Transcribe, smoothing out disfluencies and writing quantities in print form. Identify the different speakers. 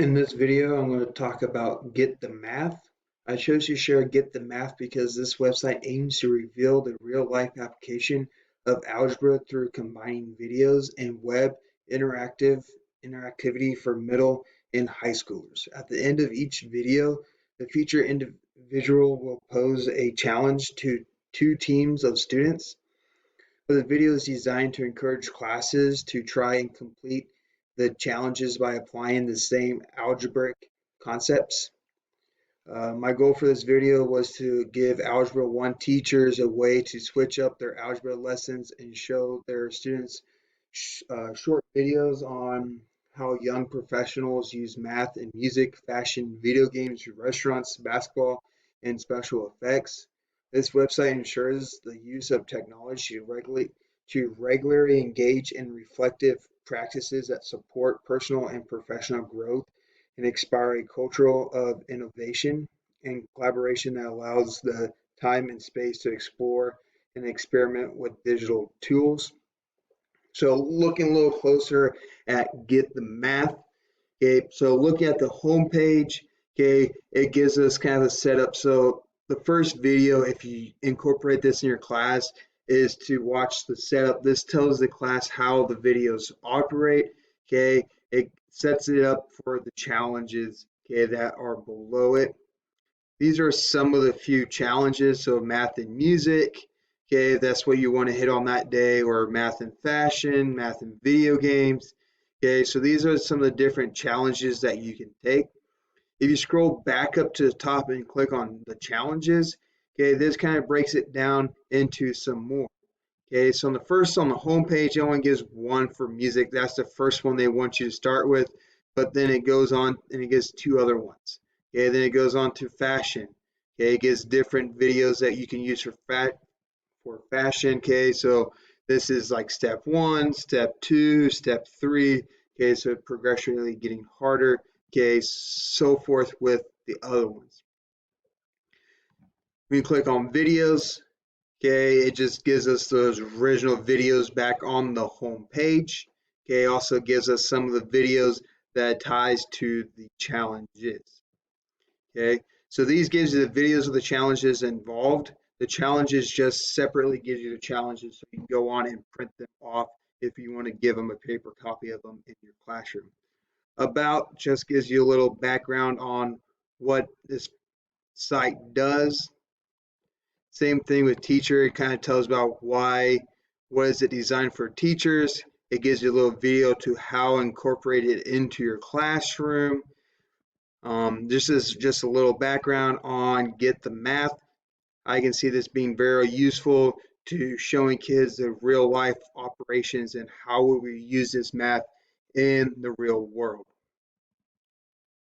Speaker 1: In this video, I'm going to talk about Get the Math. I chose to share Get the Math because this website aims to reveal the real-life application of algebra through combining videos and web interactivity for middle and high schoolers. At the end of each video, the featured individual will pose a challenge to two teams of students. The video is designed to encourage classes to try and complete the challenges by applying the same algebraic concepts. My goal for this video was to give Algebra 1 teachers a way to switch up their algebra lessons and show their students short videos on how young professionals use math and music, fashion, video games, restaurants, basketball, and special effects. This website ensures the use of technology to regularly engage in reflective practices that support personal and professional growth and inspire a culture of innovation and collaboration that allows the time and space to explore and experiment with digital tools. So looking a little closer at Get the Math. Okay, so looking at the home page, okay, it gives us kind of a setup. So the first video, if you incorporate this in your class, is to watch the setup. This tells the class how the videos operate. Okay, it sets it up for the challenges, okay, that are below it. These are some of the few challenges. So math and music, okay, that's what you want to hit on that day, or math and fashion, math and video games. Okay, so these are some of the different challenges that you can take. If you scroll back up to the top and click on the challenges, okay, this kind of breaks it down into some more. Okay, so on the home page, it only gives one for music. That's the first one they want you to start with, but then it goes on and it gives two other ones. Okay, then it goes on to fashion. Okay, it gives different videos that you can use for fashion. Okay, so this is like step one, step two, step three. Okay, so progressively getting harder. Okay, so forth with the other ones. We can click on videos. Okay, it just gives us those original videos back on the home page. Okay, also gives us some of the videos that ties to the challenges. Okay, so these gives you the videos of the challenges involved. The challenges just separately gives you the challenges, so you can go on and print them off if you want to give them a paper copy of them in your classroom. About just gives you a little background on what this site does. Same thing with teacher. It kind of tells about what is it designed for teachers. It gives you a little video to how incorporate it into your classroom. This is just a little background on Get the Math. I can see this being very useful to showing kids the real life operations and how will we use this math in the real world.